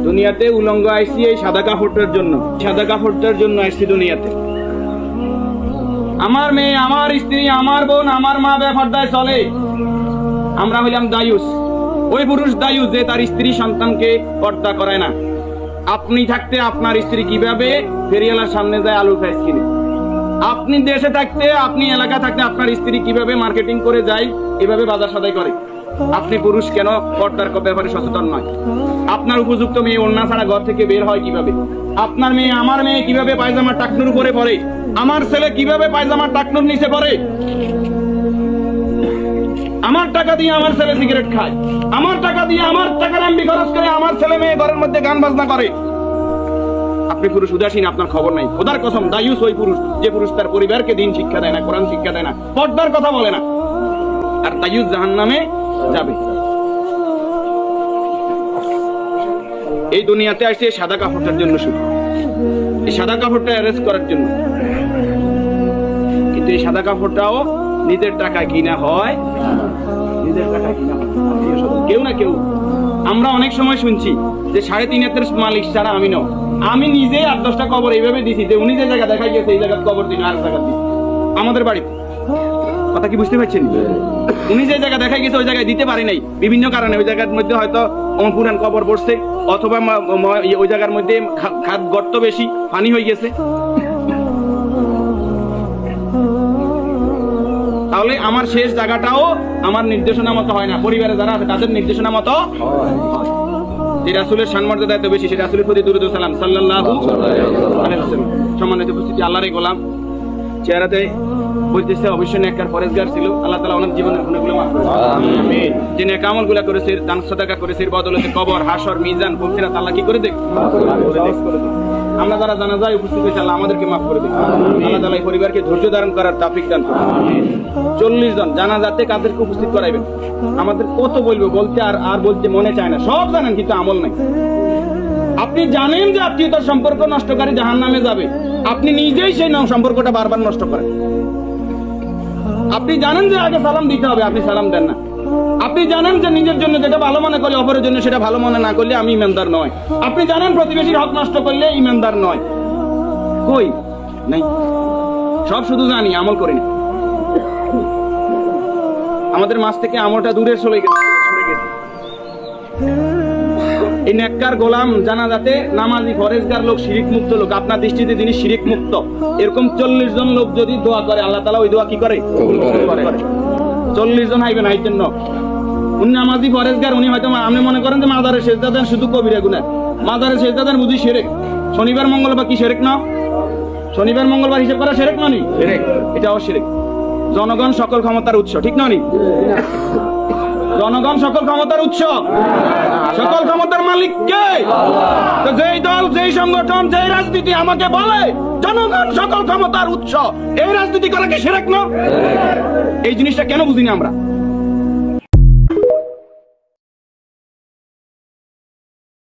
দুনিয়াতে উলঙ্গ আইসি এই সাদা কাপড়টার জন্য, সাদা কাপড়টার জন্য আইসি দুনিয়াতে। আমার মেয়ে, আমার স্ত্রী, আমার বোন, আমার মা বেপরদায় চলে, আমরা হইলাম দায়ুস। ওই পুরুষ দায়ুস যে তার স্ত্রী সন্তানকে পর্দা করায় না। আপনি থাকতে আপনার স্ত্রী কিভাবে ফেরিওয়ালার সামনে যায় আলু পেঁয়াজ কিনে, আপনি দেশে থাকতে, আপনি এলাকা থাকতে আপনার স্ত্রী কিভাবে মার্কেটিং করে যায়, এভাবে বাজার সদাই করে। আপনি পুরুষ কেন পর্দার ব্যাপারে সচেতন নয়? আপনার উপযুক্ত মেয়ে ওড়না ছাড়া ঘর থেকে বের হয় কিভাবে? আপনার মেয়ে, আমার মেয়ে কিভাবে পায়জামার টাকনুর উপরে পড়ে? আমার ছেলে কিভাবে পায়জামার টাকনুর নিচে পড়ে? আমার টাকা দিয়ে আমার ছেলে সিগারেট খায়, আমার টাকা দিয়ে, আমার টাকার এমবি খরচ করে আমার ছেলে মেয়ে ঘরের মধ্যে গান বাজনা করে। আপনি পুরুষ উদাসীন, আপনার খবর নাই। খোদার কসম, দায়ুস ওই পুরুষ যে পুরুষ তার পরিবারকে দিন শিক্ষা দেয় না, কোরআন শিক্ষা দেয় না, পর্দার কথা বলে না, আর দায়ুস জাহান্নামে যাবে। এই দুনিয়াতে আসছে সাদা কাপড়টার জন্য, শুধু এই সাদা কাপড়টা অ্যারেস্ট করার জন্য। কিন্তু এই সাদা কাপড়টাও নিজের টাকায় কিনা হয়, নিজের টাকায় কিনা হয় কেউ না কেউ। আমরা অনেক সময় শুনছি যে 3.5 হাতের মালিক ছাড়া আমি নয়। আমি নিজে 8-10টা কবর এইভাবে দিছি যে উনি যে জায়গা দেখাই গেছে এই জায়গায় কবর দিন, আর জায়গা দিচ্ছি আমাদের বাড়িতে। কথা কি বুঝতে পারছেন? উনি যে জায়গা দেখাই গেছে ওই জায়গায় দিতে পারি নাই বিভিন্ন কারণে। ওই জায়গার মধ্যে হয়তো পুরান কবর পড়ছে, অথবা ওই জায়গার মধ্যে খাদ গর্ত বেশি, পানি হয়ে গেছে। তাহলে আমার শেষ জায়গাটাও আমার নির্দেশনা মতো হয় না, পরিবারে যারা আছে তাদের নির্দেশনা মতো। যে রাসূলের সম্মানটা এত বেশি, সেই রাসূলের প্রতি দুরূদ ও সালাম সাল্লাল্লাহু আলাইহি ওয়াসাল্লাম। সম্মানিত উপস্থিতি, আল্লাহরই গোলাম চেহারাতে বলতেছে অবশ্যই নেককার পরেজগার ছিল। আল্লাহ তাআলা ওনার জীবনের গুনাহগুলো মাফ করুন, আমিন। যে নেক আমলগুলো করেছে, দান সাদাকা করেছে, এর বদলে কবর, হাসর, মিজান, পৌঁছিরাত আল্লাহ কি করে দেখ। আমরা যারা জানাজায় উপস্থিত হয়েছে আল্লাহ আমাদেরকে মাফ করে দিন। আল্লাহ তাআলা এই পরিবারকে ধৈর্য ধারণ করার তৌফিক দান করুন। 40 জন জানাজাতে কাদেরকে উপস্থিত করাইবেন? আমাদের কত বলবো, বলতে আর বলতে মনে চায় না। সব জানেন কিন্তু আমল নাই। আপনি জানেন যে আত্মীয়তার সম্পর্ক নষ্টকারী জাহান্নামে যাবে, আপনি নিজেই সেই সম্পর্কটা বারবার নষ্ট করেন। আপনি জানেন যে আগে সালাম দিতে হবে, আপনি সালাম দেন না। আপনি জানেন যে নিজের জন্য যেটা ভালো মনে করে অপরের জন্য সেটা ভালো মনে না করলে আমি ইমানদার নয়। আপনি জানেন প্রতিবেশীর হক নষ্ট করলে ইমানদার নয়। কই নাই, সব শুধু জানি, আমল করি না। আমাদের মাঝ থেকে আমলটা দূরে সরে গেছে। এই নেককার গোলাম জানাজাতে নামাজি পরেজগার লোক, শিরিক মুক্ত লোক, আপনার দৃষ্টিতে যিনি শিরিক মুক্ত, এরকম 40 জন লোক যদি দোয়া করে আল্লাহ তাআলা ওই দোয়া কি করে? 40 জন আইবেন, আইতেন না। উনি নামাজি পরেজগার, উনি হয়তো আপনি মনে করেন যে মাজারে সেজদা দেন শুধু কবিরা গুনাহ, মাজারে সেজদা দেন বুঝি শিরক। শনিবার মঙ্গলবার কি শিরক না? শনিবার মঙ্গলবার হিসাব করা শিরক নয়? শিরক, এটাও শিরক। জনগণ সকল ক্ষমতার উৎস, ঠিক নয়? জনগণ সকল ক্ষমতার উৎস, সকল ক্ষমতার মালিক কে? তো যেই দল, যেই সংগঠন, যেই রাজনীতি আমাকে বলে জনগণ সকল ক্ষমতার উৎস, এই রাজনীতি করা কি শিরক না? এই জিনিসটা কেন বুঝিনি আমরা?